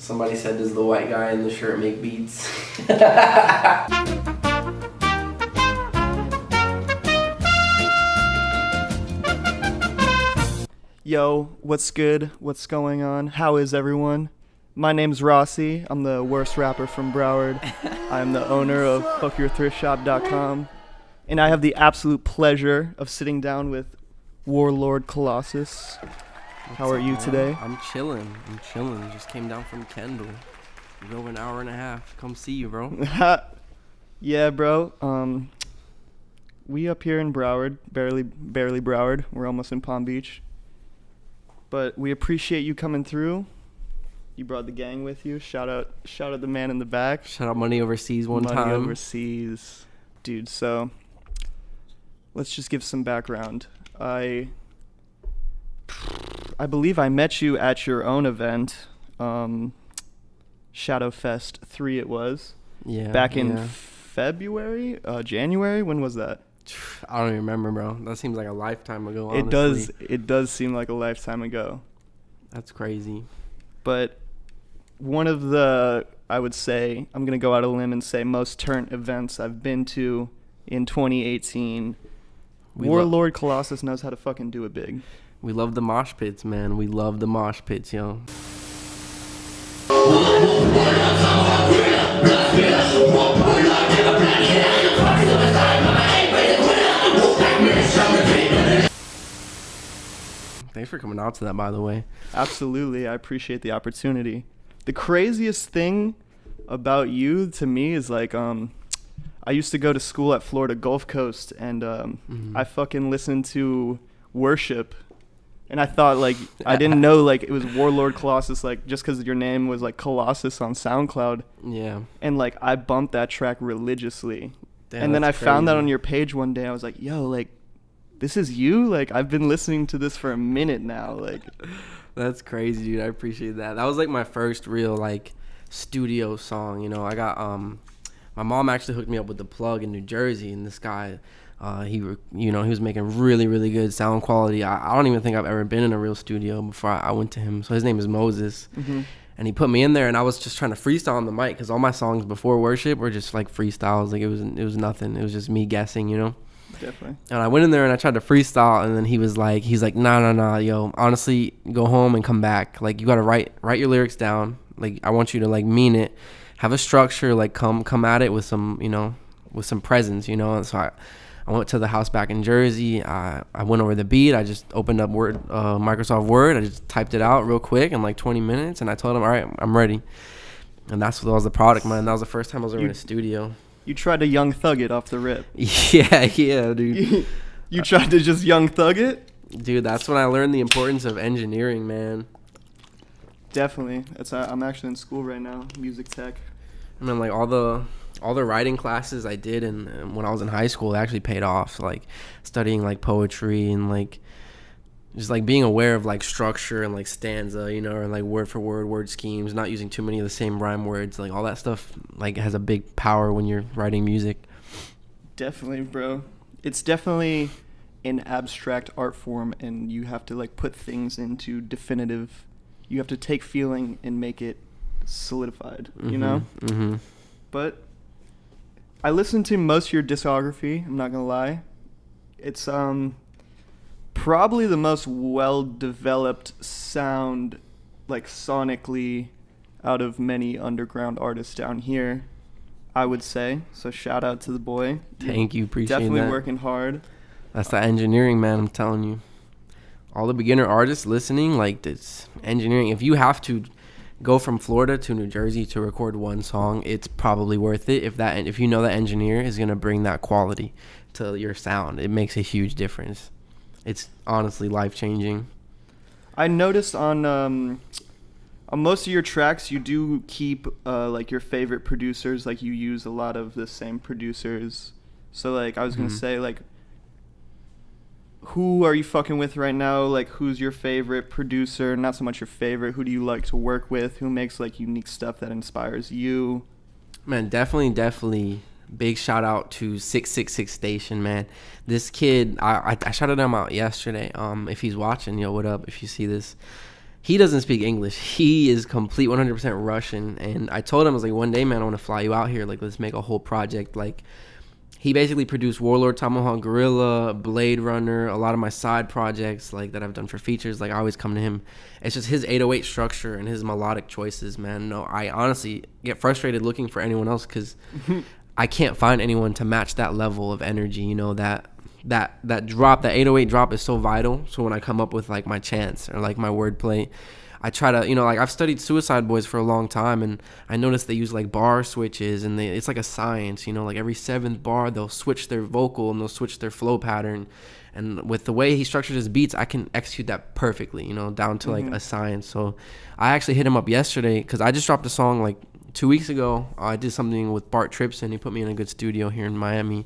Somebody said, does the white guy in the shirt make beats? Yo, what's good? What's going on? How is everyone? My name's Rossi. I'm the worst rapper from Broward. I'm the owner of FuckUrThriftShop.com. And I have the absolute pleasure of sitting down with Warlord Colossus. How are you today? I'm chilling. Just came down from Kendall. Drove an hour and a half. Come see you, bro. Yeah, bro. We up here in Broward, barely Broward. We're almost in Palm Beach. But we appreciate you coming through. You brought the gang with you. Shout out the man in the back. Shout out Money Overseas one time. Money Overseas. Dude, so let's just give some background. I believe I met you at your own event. Shadow Fest 3 it was. Yeah. Back in February? January? When was that? I don't even remember, bro. That seems like a lifetime ago, honestly. It does seem like a lifetime ago. That's crazy. But one of the, I would say, I'm going to go out on a limb and say most turnt events I've been to in 2018, Warlord Colossus knows how to fucking do it big. We love the mosh pits, man. We love the mosh pits, yo. Thanks for coming out to that, by the way. Absolutely. I appreciate the opportunity. The craziest thing about you to me is like, I used to go to school at Florida Gulf Coast, and I fucking listened to worship, and I thought, like, I didn't know, like, it was Warlord Colossus, like, just because your name was, like, Colossus on SoundCloud. Yeah. And, like, I bumped that track religiously. Damn, and then I crazy. found that on your page one day. I was like, yo, like, this is you? Like, I've been listening to this for a minute now. Like, that's crazy, dude. I appreciate that. That was, like, my first real, like, studio song, you know. I got, my mom actually hooked me up with the plug in New Jersey, and this guy, he was making really, really good sound quality. I don't even think I've ever been in a real studio before I went to him. So his name is Moses, and he put me in there, and I was just trying to freestyle on the mic because all my songs before worship were just like freestyles. Like it was nothing. It was just me guessing, you know. Definitely. And I went in there and I tried to freestyle, and then he's like, nah, yo, honestly, go home and come back. Like you gotta write your lyrics down. Like I want you to like mean it. Have a structure, like come at it with some, you know, with some presence, you know. And so I went to the house back in Jersey. I went over the beat. I just opened up Microsoft Word. I just typed it out real quick in like 20 minutes, and I told him, all right, I'm ready. And that was the product, man. That was the first time I was ever in a studio. You tried to young thug it off the rip. Yeah, dude. You tried to just young thug it? Dude, that's when I learned the importance of engineering, man. Definitely. I'm actually in school right now, music tech. I mean, like all the writing classes I did and when I was in high school, it actually paid off. Like studying like poetry and like just like being aware of like structure and like stanza, you know, and like word for word schemes, not using too many of the same rhyme words. Like all that stuff like has a big power when you're writing music. Definitely, bro. It's definitely an abstract art form, and you have to like put things into definitive. You have to take feeling and make it solidified, you know? Mm-hmm. But I listened to most of your discography, I'm not gonna lie. It's probably the most well-developed sound, like sonically, out of many underground artists down here, I would say. So shout out to the boy. Thank you, appreciate Definitely that. working hard. That's the engineering, man, I'm telling you. All the beginner artists listening, like this engineering, if you have to go from Florida to New Jersey to record one song, it's probably worth it. If you know that engineer is going to bring that quality to your sound, it makes a huge difference. It's honestly life-changing. I noticed on most of your tracks, you do keep like your favorite producers. Like you use a lot of the same producers. So like I was going to say, like, who are you fucking with right now? Like, who's your favorite producer? Not so much your favorite. Who do you like to work with? Who makes like unique stuff that inspires you? Man, definitely big shout out to 666 Station, man. This kid, I shouted him out yesterday. If he's watching, yo, what up? If you see this, he doesn't speak English. He is complete 100% Russian. And I told him, I was like, one day, man, I want to fly you out here. Like, let's make a whole project. Like, he basically produced Warlord, Tomahawk Gorilla, Blade Runner, a lot of my side projects, like, that I've done for features. Like, I always come to him. It's just his 808 structure and his melodic choices, man. No, I honestly get frustrated looking for anyone else because I can't find anyone to match that level of energy, you know, that drop, that 808 drop is so vital. So when I come up with like my chants or like my wordplay, I try to, you know, like I've studied Suicide Boys for a long time, and I noticed they use like bar switches, and it's like a science, you know, like every 7th bar they'll switch their vocal and they'll switch their flow pattern. And with the way he structured his beats, I can execute that perfectly, you know, down to like a science. So I actually hit him up yesterday because I just dropped a song like 2 weeks ago. I did something with Bart Tripson. He put me in a good studio here in Miami.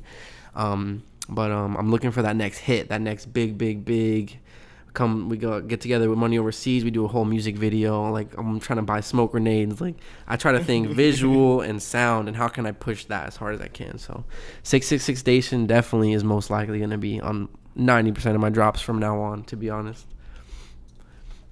But I'm looking for that next hit, that next big. We go get together with Money Overseas. We do a whole music video. Like, I'm trying to buy smoke grenades. Like, I try to think visual and sound, and how can I push that as hard as I can. So 666 Station definitely is most likely going to be on 90% of my drops from now on, to be honest.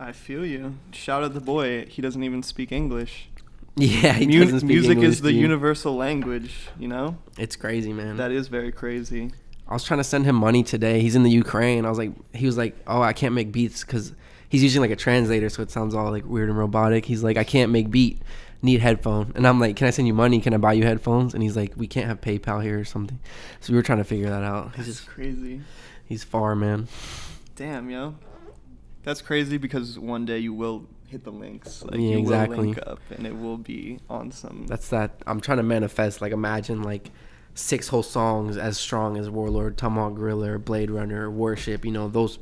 I feel you. Shout out the boy. He doesn't even speak English. Yeah, he doesn't speak music English, is the universal language, you know? It's crazy, man. That is very crazy. I was trying to send him money today. He's in the Ukraine. He was like, oh, I can't make beats because he's using like a translator, so it sounds all like weird and robotic. He's like, I can't make beat, need headphone. And I'm like, can I send you money? Can I buy you headphones? And he's like, we can't have PayPal here or something. So we were trying to figure that out. That's crazy. He's far, man. Damn, yo. That's crazy because one day you will hit the links. Like, yeah, you exactly. will link up and it will be on some. That's that. I'm trying to manifest. Like, imagine like 6 whole songs as strong as Warlord, Tomahawk Gorilla, or Blade Runner, or Worship. You know, those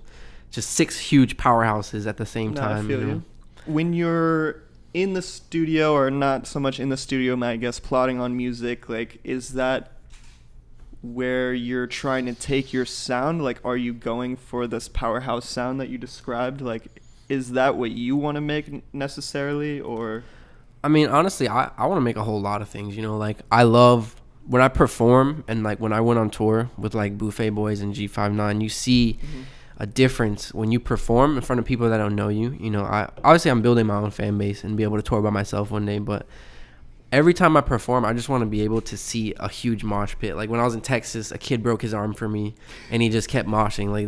just 6 huge powerhouses at the same time. I feel you. When you're in the studio, or not so much in the studio, I guess, plotting on music, like, is that where you're trying to take your sound? Like, are you going for this powerhouse sound that you described? Like, is that what you want to make necessarily? Or, I mean, honestly, I want to make a whole lot of things, you know. Like, I love when I perform, and like when I went on tour with like Buffet Boys and G59, you see a difference when you perform in front of people that don't know you. You know, I'm building my own fan base and be able to tour by myself one day, but every time I perform, I just want to be able to see a huge mosh pit. Like when I was in Texas, a kid broke his arm for me, and he just kept moshing. Like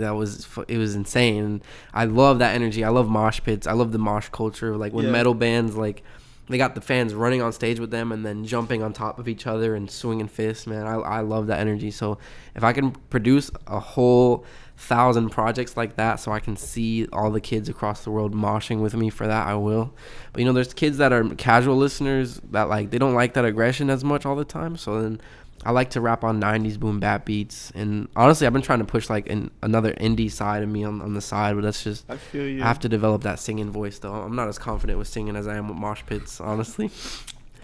it was insane. And I love that energy. I love mosh pits. I love the mosh culture. Like when metal bands, like, they got the fans running on stage with them and then jumping on top of each other and swinging fists, man. I love that energy. So if I can produce a whole 1,000 projects like that, so I can see all the kids across the world moshing with me, for that I will. But, you know, there's kids that are casual listeners that, like, they don't like that aggression as much all the time. So then I like to rap on 90s boom bap beats. And honestly, I've been trying to push like another indie side of me on the side, but that's just, I feel you. I have to develop that singing voice though. I'm not as confident with singing as I am with mosh pits, honestly.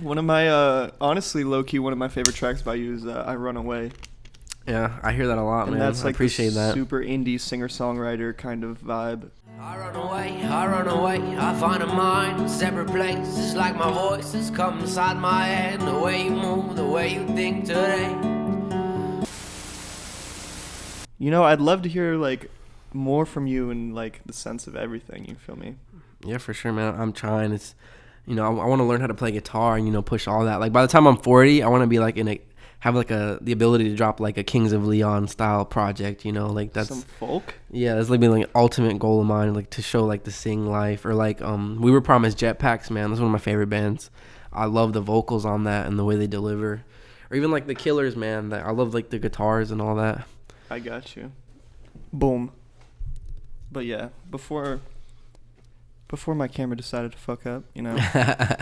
One of my honestly, low-key, one of my favorite tracks by you is I Run Away. Yeah, I hear that a lot, man. That's like, I appreciate that. Super indie singer-songwriter kind of vibe. I run away, I find a mind, separate places, like my voices come inside my head, the way you move, the way you think today. You know, I'd love to hear, like, more from you and, like, the sense of everything, you feel me? Yeah, for sure, man. I'm trying. It's, you know, I want to learn how to play guitar and, you know, push all that. Like, by the time I'm 40, I want to be, like, have like the ability to drop like a Kings of Leon style project, you know, like that's some folk. Yeah, that's like being like an ultimate goal of mine, like to show like the sing life, or like We Were Promised Jetpacks, man. That's one of my favorite bands. I love the vocals on that and the way they deliver, or even like the Killers, man. That I love like the guitars and all that. I got you. Boom. But yeah, before my camera decided to fuck up, you know,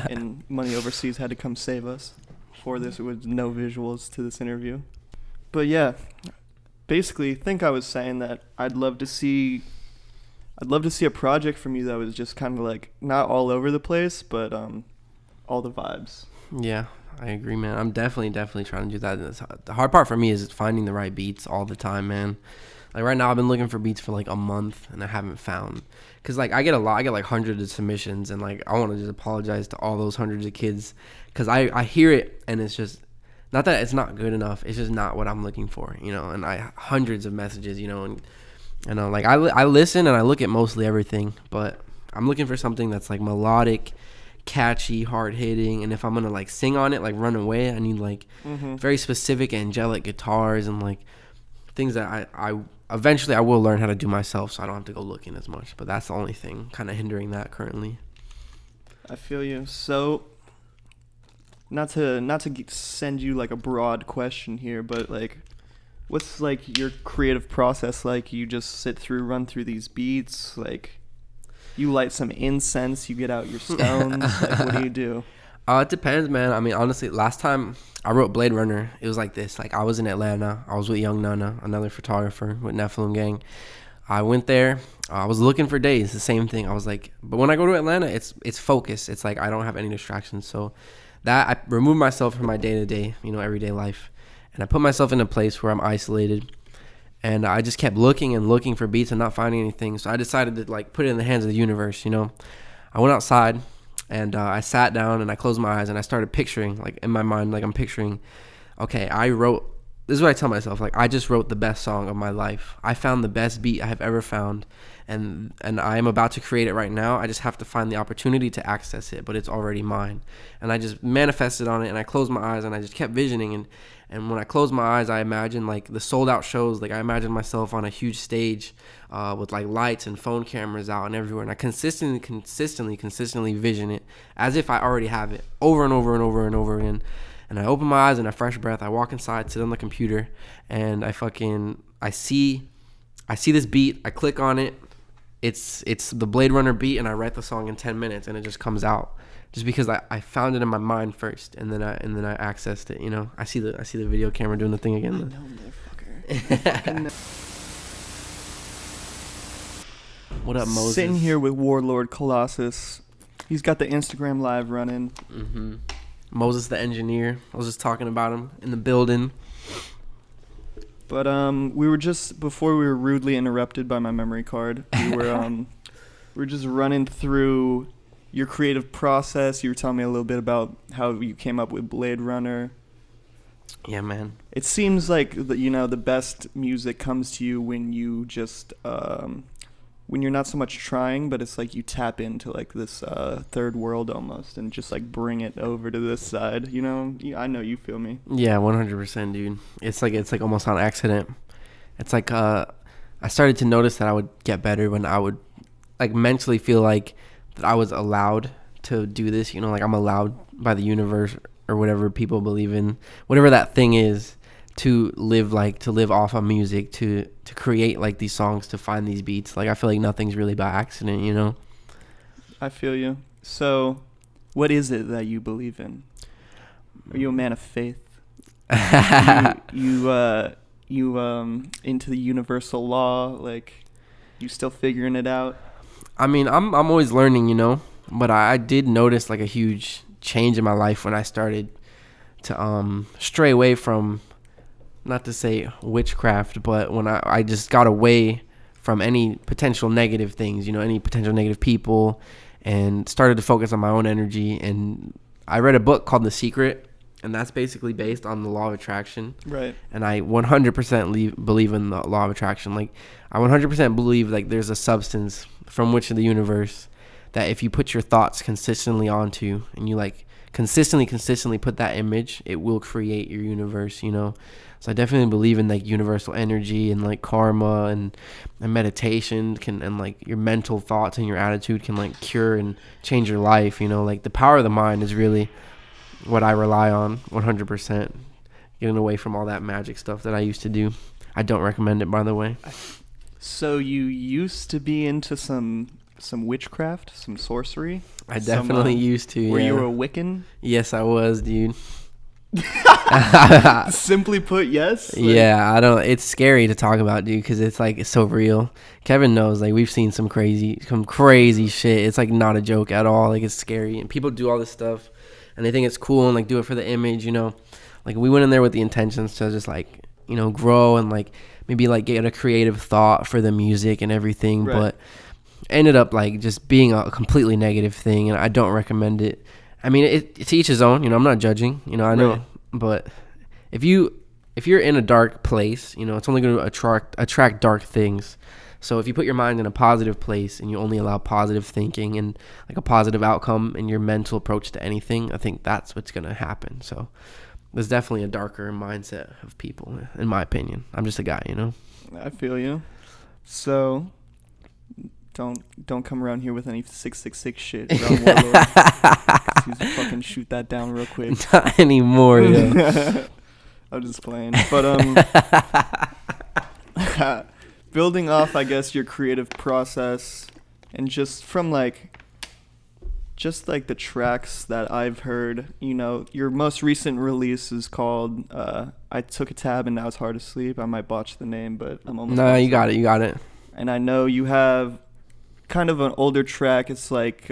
and Money Overseas had to come save us. For this, with no visuals to this interview. But yeah, basically, think I was saying that I'd love to see a project from you that was just kind of like not all over the place, but all the vibes. Yeah, I agree, man. I'm definitely trying to do that. The hard part for me is finding the right beats all the time, man. Like right now, I've been looking for beats for like a month and I haven't found. Cause like I get like hundreds of submissions, and like I want to just apologize to all those hundreds of kids, cause I hear it and it's just not that it's not good enough. It's just not what I'm looking for, you know. And I hundreds of messages, you know, and you know, like I listen and I look at mostly everything, but I'm looking for something that's like melodic, catchy, hard hitting, and if I'm gonna like sing on it, like Run Away, I need like very specific angelic guitars and like things that I eventually I will learn how to do myself, so I don't have to go looking as much. But that's the only thing kind of hindering that currently. I feel you. So, not to send you like a broad question here, but like, what's like your creative process like? You just run through these beats, like you light some incense, you get out your stones. Like, what do you do? It depends, man. I mean, honestly, last time I wrote Blade Runner, it was like this. Like, I was in Atlanta. I was with Young Nana, another photographer with Nephilim Gang. I went there. I was looking for days, the same thing. I was like, but when I go to Atlanta, it's focused. It's like I don't have any distractions. So that I removed myself from my day-to-day, everyday life. And I put myself in a place where I'm isolated. And I just kept looking and looking for beats and not finding anything. So I decided to like put it in the hands of the universe, I went outside. And I sat down and I closed my eyes and I started picturing, like in my mind, like I'm picturing, okay, this is what I tell myself, like I just wrote the best song of my life. I found the best beat I have ever found, and I am about to create it right now. I just have to find the opportunity to access it, but it's already mine. And I just manifested on it and I closed my eyes and I just kept visioning. And when I closed my eyes, I imagined like the sold out shows. Like I imagined myself on a huge stage with like lights and phone cameras out and everywhere. And I consistently vision it as if I already have it over and over and over and over again. And I open my eyes and a fresh breath. I walk inside, sit on the computer, and I see this beat. I click on it. It's the Blade Runner beat, and I write the song in 10 minutes, and it just comes out. Just because I found it in my mind first, and then I accessed it. I see the video camera doing the thing again. I know, motherfucker. What up, Moses? Sitting here with Warlord Colossus. He's got the Instagram live running. Mm-hmm. Moses, the engineer. I was just talking about him in the building. But we were just before we were rudely interrupted by my memory card. We were just running through your creative process. You were telling me a little bit about how you came up with Blade Runner. Yeah, man. It seems like the best music comes to you when you just when you're not so much trying, but it's like you tap into like this third world almost and just like bring it over to this side. I know you feel me. Yeah, 100%, dude. It's like almost on accident. It's like I started to notice that I would get better when I would like mentally feel like that I was allowed to do this, like I'm allowed by the universe or whatever people believe in, whatever that thing is, to live off of music, to create like these songs, to find these beats. Like I feel like nothing's really by accident, I feel you. So what is it that you believe in? Are you a man of faith? you into the universal law, like you still figuring it out? I mean, I'm always learning, but I did notice like a huge change in my life when I started to stray away from, not to say witchcraft, but when I just got away from any potential negative things, any potential negative people, and started to focus on my own energy. And I read a book called The Secret, and that's basically based on the law of attraction. Right. And I 100% believe in the law of attraction. Like I 100% believe like there's a substance from which in the universe that if you put your thoughts consistently onto, and you like consistently put that image, it will create your universe, So I definitely believe in like universal energy and like karma and meditation and like your mental thoughts and your attitude can like cure and change your life, like the power of the mind is really what I rely on 100%. Getting away from all that magic stuff that I used to do. I don't recommend it, by the way. So you used to be into some witchcraft, some sorcery? I definitely used to, Were you a Wiccan? Yes, I was, dude. Simply put, yes. Yeah, it's scary to talk about, dude, because it's so real. Kevin knows, like we've seen some crazy shit. It's like not a joke at all. Like it's scary, and people do all this stuff and they think it's cool and like do it for the image, like we went in there with the intentions to just like grow and like maybe like get a creative thought for the music and everything. Right. But ended up like just being a completely negative thing, and I don't recommend it. I mean, it's to each his own, I'm not judging, I know. Right. But if you're in a dark place, it's only going to attract dark things. So if you put your mind in a positive place and you only allow positive thinking and like a positive outcome in your mental approach to anything, I think that's what's going to happen. So there's definitely a darker mindset of people, in my opinion. I'm just a guy, you know? I feel you. So don't come around here with any 666 shit around Warlord. He's fucking shoot that down real quick. Not anymore, yo. I'm just playing. But building off, I guess, your creative process and just from like the tracks that I've heard, you know, your most recent release is called I Took a Tab and Now It's Hard to Sleep. I might botch the name, but I'm almost No, you got it. And I know you have kind of an older track. It's like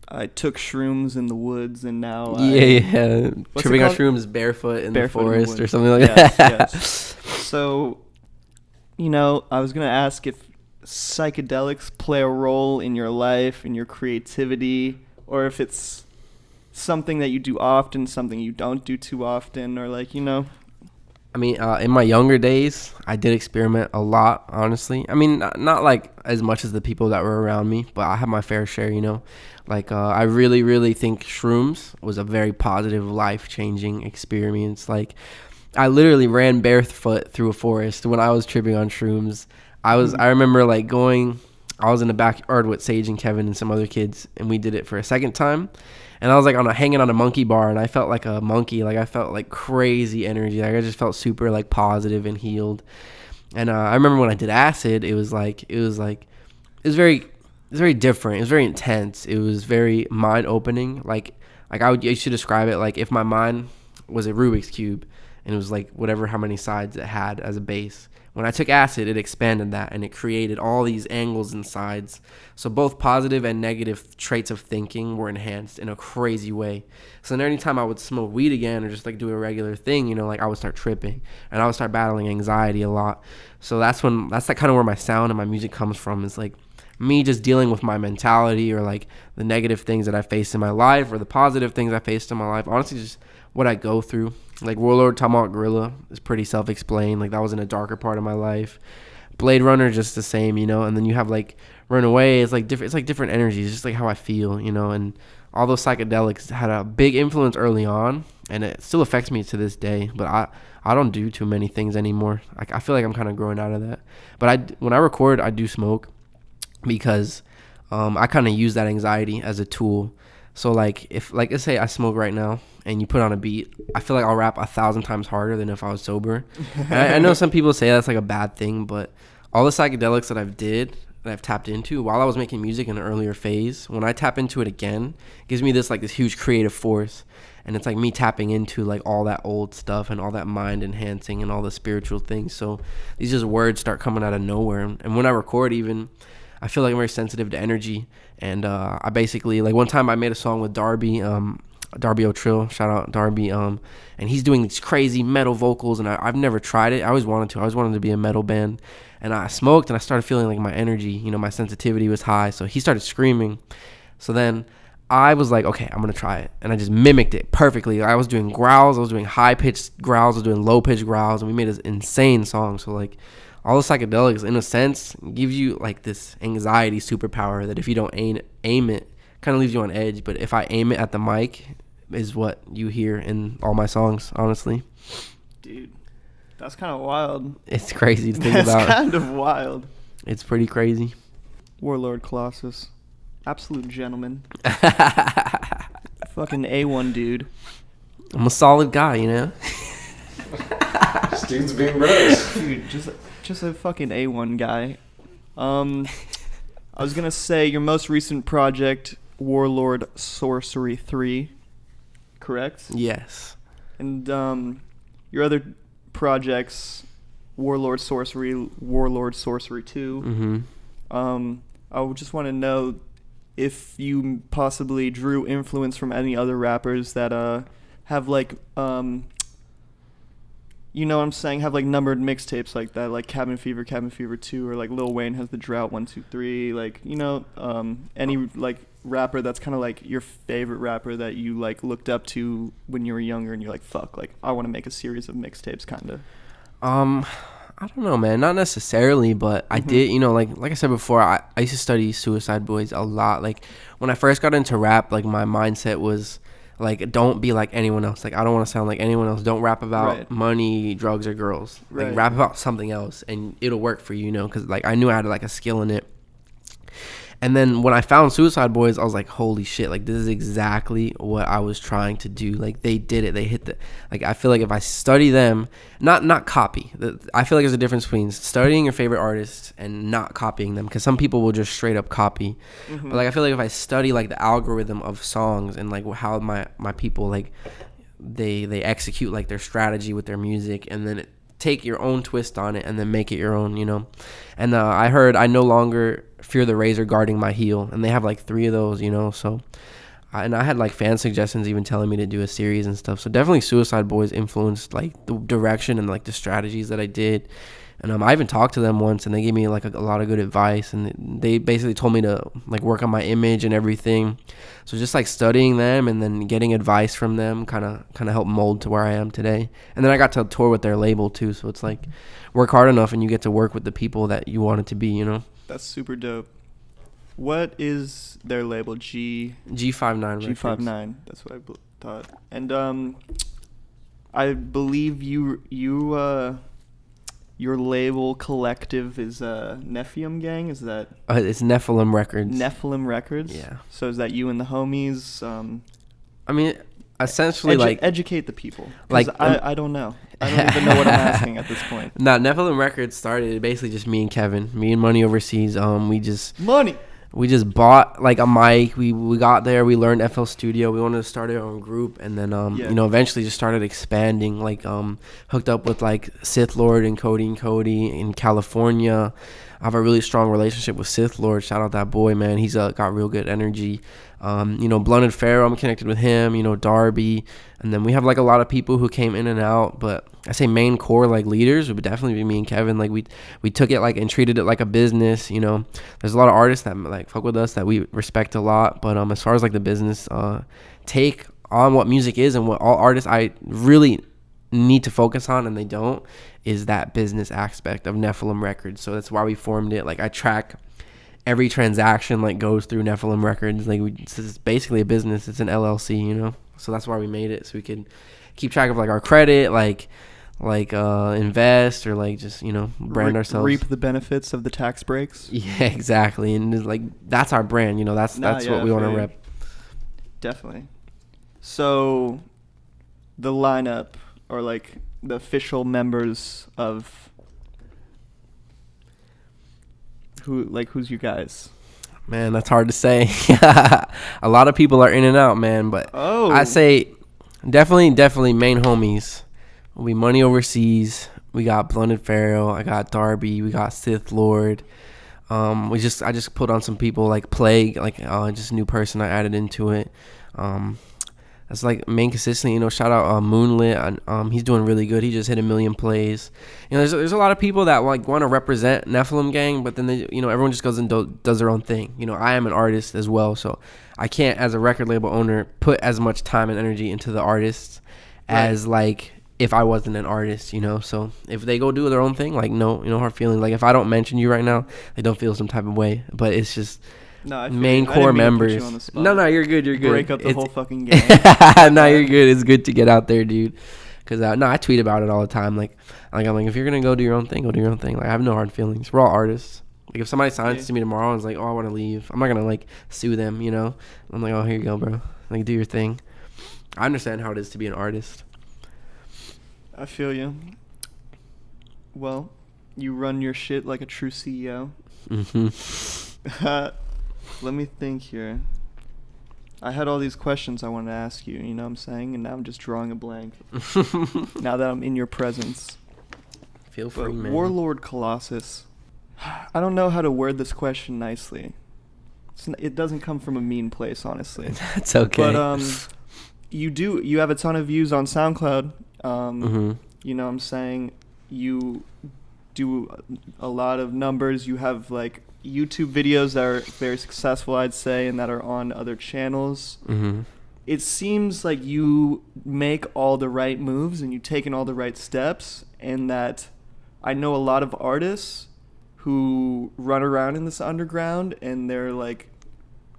I took shrooms in the woods and now tripping on shrooms barefoot in the forest or something like that. Yes. So, you know, I was going to ask if psychedelics play a role in your life, in your creativity, or if it's something that you do often, something you don't do too often, or like, you know. I mean, in my younger days, I did experiment a lot, honestly. I mean, not like as much as the people that were around me, but I had my fair share, you know. Like, I really, really think shrooms was a very positive, life-changing experience. Like, I literally ran barefoot through a forest when I was tripping on shrooms. I remember, like, I was in the backyard with Sage and Kevin and some other kids, and we did it for a second time. And I was like hanging on a monkey bar, and I felt like a monkey. Like I felt like crazy energy. Like I just felt super like positive and healed. And I remember when I did acid, it was very different. It was very intense. It was very mind opening. Like I used to describe it like if my mind was a Rubik's cube, and it was like how many sides it had as a base. When I took acid, it expanded that, and it created all these angles and sides. So both positive and negative traits of thinking were enhanced in a crazy way. So then anytime I would smoke weed again or just like do a regular thing, you know, like I would start tripping and I would start battling anxiety a lot. So that's kind of where my sound and my music comes from, is like me just dealing with my mentality or like the negative things that I faced in my life or the positive things I faced in my life. Honestly, just what I go through. Like Warlord Tomahawk Gorilla is pretty self-explained. Like that was in a darker part of my life. Blade Runner just the same, you know. And then you have like Runaway. It's like different energies. It's just like how I feel, you know. And all those psychedelics had a big influence early on, and it still affects me to this day. But I don't do too many things anymore. I feel like I'm kind of growing out of that. But when I record, I do smoke because I kind of use that anxiety as a tool. So like if like let's say I smoke right now and you put on a beat, I feel like I'll rap 1,000 times harder than if I was sober. And I know some people say that's like a bad thing, but all the psychedelics that I've tapped into while I was making music in an earlier phase, when I tap into it again, it gives me this huge creative force. And it's like me tapping into like all that old stuff and all that mind enhancing and all the spiritual things. So these just words start coming out of nowhere. And when I record even, I feel like I'm very sensitive to energy. And I basically, like one time I made a song with Darby O'Trill, shout out Darby, and he's doing these crazy metal vocals, and I've never tried it. I always wanted to be a metal band. And I smoked, and I started feeling like my energy, you know, my sensitivity was high. So he started screaming. So then I was like, okay, I'm going to try it. And I just mimicked it perfectly. I was doing growls. I was doing high-pitched growls. I was doing low-pitched growls. And we made this insane song. So, like, all the psychedelics, in a sense, give you, like, this anxiety superpower that if you don't aim it, kind of leaves you on edge. But if I aim it at the mic, is what you hear in all my songs, honestly. Dude, that's kind of wild. It's crazy to think about. That's kind of wild. It's pretty crazy. Warlord Colossus. Absolute gentleman. Fucking A1 dude. I'm a solid guy, you know? This dude's being bros. Dude, just a fucking A1 guy. I was gonna say your most recent project, Warlord Sorcery 3, correct? Yes. And your other projects, Warlord Sorcery 2. Mm-hmm. I would just want to know if you possibly drew influence from any other rappers that have like you know what I'm saying, have like numbered mixtapes like that, like Cabin Fever 2, or like Lil Wayne has the Drought 1 2 3, like, you know, any like rapper that's kind of like your favorite rapper that you like looked up to when you were younger and you're like, fuck, like I want to make a series of mixtapes kind of. I don't know, man. Not necessarily, but I did, you know, like I said before, I used to study Suicide Boys a lot. Like, when I first got into rap, like, my mindset was, like, don't be like anyone else. Like, I don't want to sound like anyone else. Don't rap about money, drugs, or girls. Like, rap about something else, and it'll work for you, you know, because, like, I knew I had, like, a skill in it. And then when I found Suicide Boys, I was like, holy shit, like, this is exactly what I was trying to do. Like, they did it. They hit the, like, I feel like if I study them, not copy. I feel like there's a difference between studying your favorite artists and not copying them, because some people will just straight up copy. But, like, I feel like if I study, like, the algorithm of songs and, like, how my people, like, they execute, like, their strategy with their music, and then take your own twist on it and then make it your own, you know. And I heard I no longer fear the razor guarding my heel, and they have like 3 of those, you know. So and I had like fan suggestions even telling me to do a series and stuff. So definitely Suicide Boys influenced like the direction and like the strategies that I did. And I even talked to them once, and they gave me like a lot of good advice, and they basically told me to like work on my image and everything. So just like studying them and then getting advice from them kind of helped mold to where I am today. And then I got to tour with their label too, so it's like work hard enough and you get to work with the people that you want it to be, you know. That's super dope. What is their label? G59. G59. That's what I thought. And I believe your label collective is Nephilim Gang. Is that? It's Nephilim Records. Nephilim Records. Yeah. So is that you and the homies? I mean, essentially, like educate the people. Like I don't know. I don't even know what I'm asking at this point. Nah, Nephilim Records started basically just me and Kevin, me and Money Overseas. We just bought like a mic. We got there. We learned FL Studio. We wanted to start our own group, and then you know, eventually just started expanding. Like hooked up with like Sith Lord and Cody in California. I have a really strong relationship with Sith Lord. Shout out that boy, man. He's got real good energy. You know, Blunted Pharaoh, I'm connected with him. You know, Darby, and then we have like a lot of people who came in and out. But I say main core like leaders would definitely be me and Kevin. Like we took it like and treated it like a business. You know, there's a lot of artists that like fuck with us that we respect a lot. But as far as like the business take on what music is and what all artists I really need to focus on, and they don't, is that business aspect of Nephilim Records. So that's why we formed it. Like I track every transaction like goes through Nephilim Records. Like it's basically a business. It's an LLC, you know. So that's why we made it, so we could keep track of like our credit, like invest, or like just, you know, brand ourselves, reap the benefits of the tax breaks. Yeah, exactly. And it's like that's our brand, you know. That's what we want to rep. Definitely. So the lineup, or like the official members of who's you guys? Man, that's hard to say. A lot of people are in and out, man, but I say definitely main homies will be Money Overseas. We got Blunted Pharaoh. I got Darby. We got Sith Lord. I just put on some people like Plague, like just a new person I added into it. That's like main consistently, you know. Shout out Moonlit. He's doing really good. He just hit 1 million plays. You know, there's a lot of people that like want to represent Nephilim Gang, but then they, you know, everyone just goes and does their own thing. You know, I am an artist as well, so I can't, as a record label owner, put as much time and energy into the artists as like if I wasn't an artist, you know. So if they go do their own thing, like no hard feelings. Like if I don't mention you right now, they don't feel some type of way. But it's just. No, main core members. No, you're good. Break up the whole fucking game. No, you're good. It's good to get out there, dude. Cause I tweet about it all the time. Like I'm like, if you're gonna go do your own thing, go do your own thing. Like I have no hard feelings. We're all artists. Like if somebody signs to me tomorrow and is like, oh, I want to leave, I'm not gonna like sue them, you know. I'm like, oh, here you go, bro. Like do your thing. I understand how it is to be an artist. I feel you. Well, you run your shit like a true CEO. Let me think here. I had all these questions I wanted to ask you, you know what I'm saying? And now I'm just drawing a blank. Now that I'm in your presence. Feel free, man. Warlord Colossus. I don't know how to word this question nicely. It doesn't come from a mean place, honestly. That's okay. But you have a ton of views on SoundCloud. You know what I'm saying? You do a lot of numbers. You have like YouTube videos that are very successful, I'd say, and that are on other channels. It seems like you make all the right moves and you've taken all the right steps, and that I know a lot of artists who run around in this underground and they're like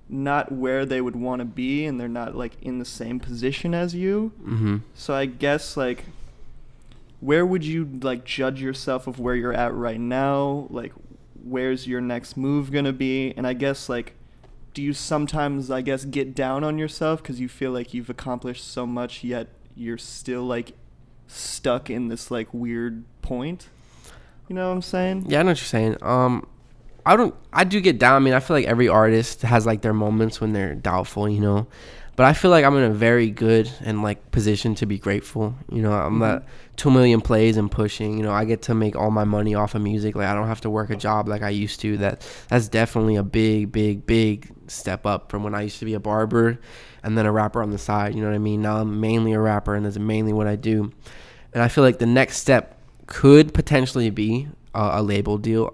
not where they would want to be, and they're not like in the same position as you. So I guess like, where would you like judge yourself of where you're at right now? Like, where's your next move gonna be? And I guess like, do you sometimes, I guess, get down on yourself because you feel like you've accomplished so much, yet you're still like stuck in this like weird point? You know what I'm saying? Yeah, I know what you're saying. I do get down. I mean, I feel like every artist has like their moments when they're doubtful, you know. But I feel like I'm in a very good and like position to be grateful. You know, I'm at 2 million plays and pushing. You know, I get to make all my money off of music. Like, I don't have to work a job like I used to. That's definitely a big step up from when I used to be a barber and then a rapper on the side. You know what I mean? Now I'm mainly a rapper, and that's mainly what I do. And I feel like the next step could potentially be a label deal.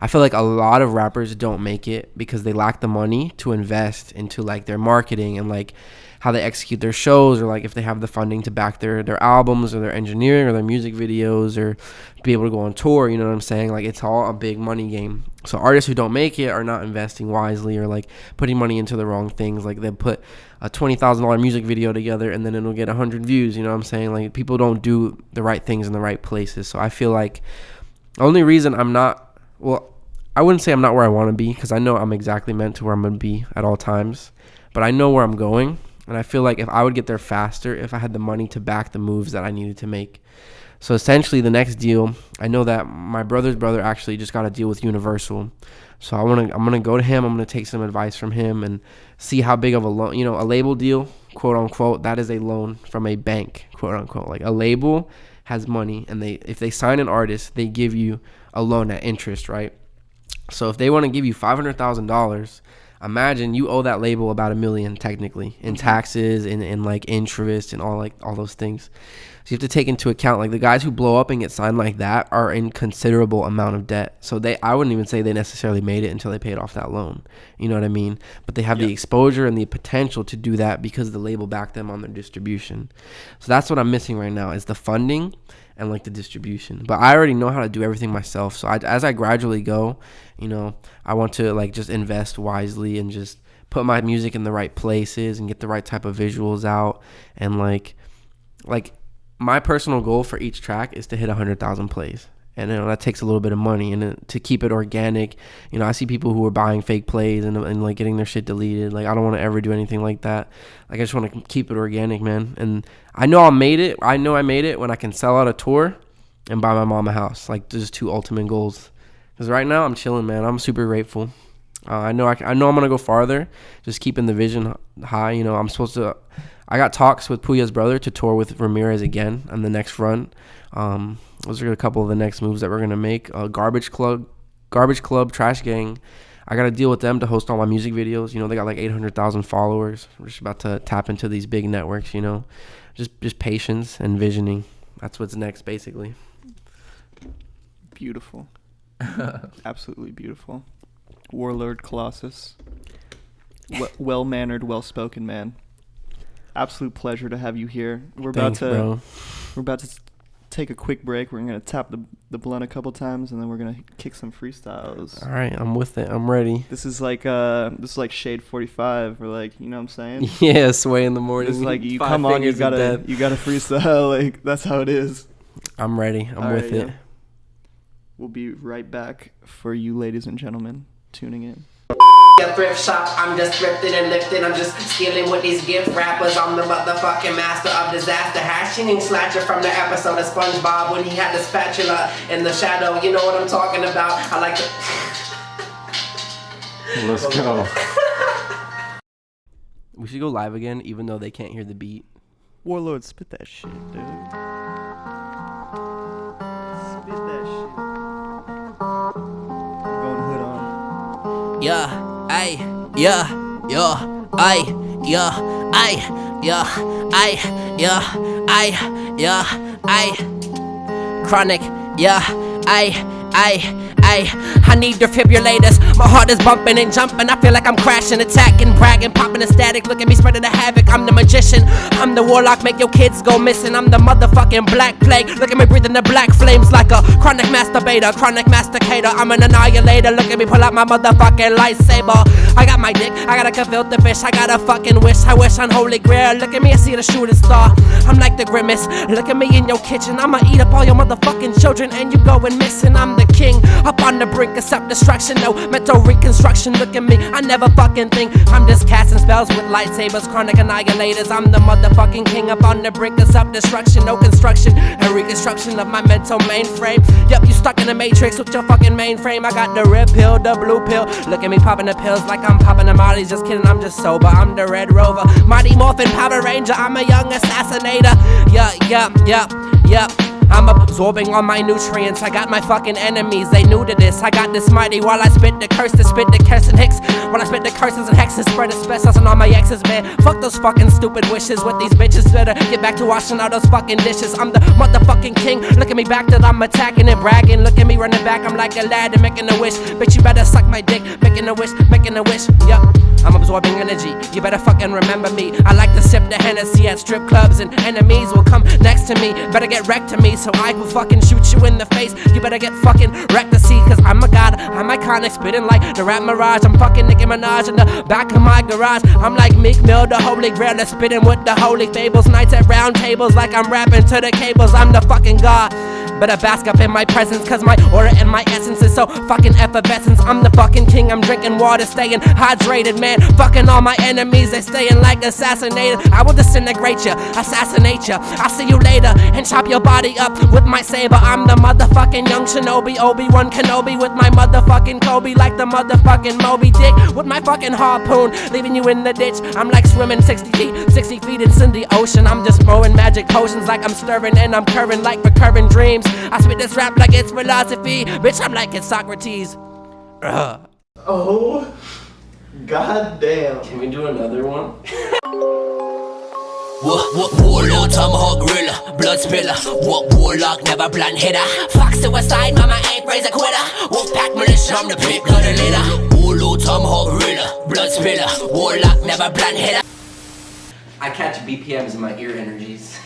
I feel like a lot of rappers don't make it because they lack the money to invest into like their marketing and like how they execute their shows, or like if they have the funding to back their albums or their engineering or their music videos or be able to go on tour. You know what I'm saying? Like, it's all a big money game. So artists who don't make it are not investing wisely, or like putting money into the wrong things. Like, they put a $20,000 music video together and then it'll get 100 views. You know what I'm saying? Like, people don't do the right things in the right places. So I feel like the only reason I'm not, well, I wouldn't say I'm not where I want to be, because I know I'm exactly meant to where I'm going to be at all times, but I know where I'm going. And I feel like if I would get there faster, if I had the money to back the moves that I needed to make. So essentially the next deal, I know that my brother's brother actually just got a deal with Universal. So I'm going to go to him. I'm going to take some advice from him and see how big of a loan, you know, a label deal, quote unquote, that is a loan from a bank, quote unquote. Like, a label has money, and if they sign an artist, they give you a loan at interest, right? So if they want to give you $500,000, imagine you owe that label about $1 million technically in taxes and like interest and all those things. So you have to take into account, like, the guys who blow up and get signed like that are in considerable amount of debt. So I wouldn't even say they necessarily made it until they paid off that loan. You know what I mean? But they have the exposure and the potential to do that because the label backed them on their distribution. So that's what I'm missing right now, is the funding and like the distribution. But I already know how to do everything myself. So as I gradually go, you know, I want to like just invest wisely and just put my music in the right places and get the right type of visuals out. And like my personal goal for each track is to hit 100,000 plays. And, you know, that takes a little bit of money. And to keep it organic, you know, I see people who are buying fake plays and like getting their shit deleted. Like, I don't want to ever do anything like that. Like, I just want to keep it organic, man. And I know I made it. I know I made it when I can sell out a tour and buy my mom a house. Like, those two ultimate goals. Because right now I'm chilling, man. I'm super grateful. I know I'm gonna go farther. Just keeping the vision high. You know, I got talks with Puya's brother to tour with Ramirez again on the next run. Those are a couple of the next moves that we're gonna make. Garbage Club, Trash Gang. I got to deal with them to host all my music videos. You know, they got like 800,000 followers. We're just about to tap into these big networks. You know, just patience and visioning. That's what's next, basically. Beautiful. Absolutely beautiful. Warlord Colossus. Well-mannered, well-spoken man. Absolute pleasure to have you here. We're about to take a quick break. We're going to tap the blunt a couple times, and then we're going to kick some freestyles. All right, I'm with it. I'm ready. This is like Shade 45, or like, you know what I'm saying? Yeah, sway in the morning. This is like, you come on, you gotta freestyle. Like, that's how it is. I'm ready. I'm with it. We'll be right back for you, ladies and gentlemen, tuning in. A thrift shop, I'm just thrifting and lifting. I'm just stealing with these gift rappers. I'm the motherfucking master of disaster. Hashing and slasher from the episode of SpongeBob when he had the spatula in the shadow. You know what I'm talking about. I like to. Let's go. We should go live again, even though they can't hear the beat. Warlord, spit that shit, dude. Spit that shit. I'm going hood on. Yeah. Ay, yeah, yeah, ay, yeah, ay, yeah, ay, yeah, ay, yeah, ay. Chronic, yeah, ay, Ayy, I need defibrillators. My heart is bumping and jumping. I feel like I'm crashing, attacking, bragging, popping the static. Look at me spreading the havoc. I'm the magician. I'm the warlock. Make your kids go missing. I'm the motherfucking black plague. Look at me breathing the black flames like a chronic masturbator, chronic masticator. I'm an annihilator. Look at me pull out my motherfucking lightsaber. I got my dick. I got a gefilte fish. I got a fucking wish. I wish on holy grail. Look at me. I see the shooting star. I'm like the grimace. Look at me in your kitchen. I'ma eat up all your motherfucking children and you going missing. I'm the king. Up on the brink of self-destruction. No mental reconstruction. Look at me. I never fucking think. I'm just casting spells with lightsabers. Chronic annihilators. I'm the motherfucking king. Up on the brink of self-destruction. No construction and reconstruction of my mental mainframe. Yup, you stuck in the matrix with your fucking mainframe. I got the red pill, the blue pill. Look at me popping the pills like I'm popping the mollies. Just kidding, I'm just sober. I'm the Red Rover. Mighty Morphin Power Ranger. I'm a young assassinator. Yup. I'm absorbing all my nutrients. I got my fucking enemies, they new to this. I got this mighty while I spit the curse to spit the curse and hicks. When I spit the curses and hexes, spread asbestos on all my exes, man. Fuck those fucking stupid wishes with these bitches. Better get back to washing all those fucking dishes. I'm the motherfucking king. Look at me back that I'm attacking and bragging. Look at me running back, I'm like a lad and making a wish. Bitch, you better suck my dick, making a wish. Yup, I'm absorbing energy. You better fucking remember me. I like to sip the Hennessy at strip clubs and enemies will come next to me. Better get wrecked to me so I will fucking shoot you in the face. You better get fucking wrecked to see, cause I'm a god, I'm iconic, spitting like the rap mirage. I'm fucking Nicki Minaj in the back of my garage. I'm like Meek Mill, the holy grail, that's spitting with the holy fables. Nights at round tables like I'm rapping to the cables. I'm the fucking god. Better bask up in my presence, cause my aura and my essence is so fucking effervescence. I'm the fucking king, I'm drinking water, staying hydrated, man. Fucking all my enemies, they staying like assassinated. I will disintegrate you, assassinate you. I'll see you later and chop your body up with my saber. I'm the motherfucking young shinobi, Obi-Wan Kenobi with my motherfucking Kobe, like the motherfucking Moby Dick with my fucking harpoon, leaving you in the ditch. I'm like swimming 60 feet in the ocean. I'm just throwing magic potions like I'm stirring and I'm curring like recurring dreams. I spit this rap like it's philosophy. Bitch, I'm like it's Socrates. Oh, goddamn. Can we do another one? Warlord, tomahawk gorilla, blood spiller. Warlock, never blunt hitter. Fuck suicide, mama ain't raise a quitter. Wolfpack militia, I'm the pick of the litter. Warlord, tomahawk gorilla, blood spiller. Warlock, never blunt hitter. I catch BPMs in my ear energies.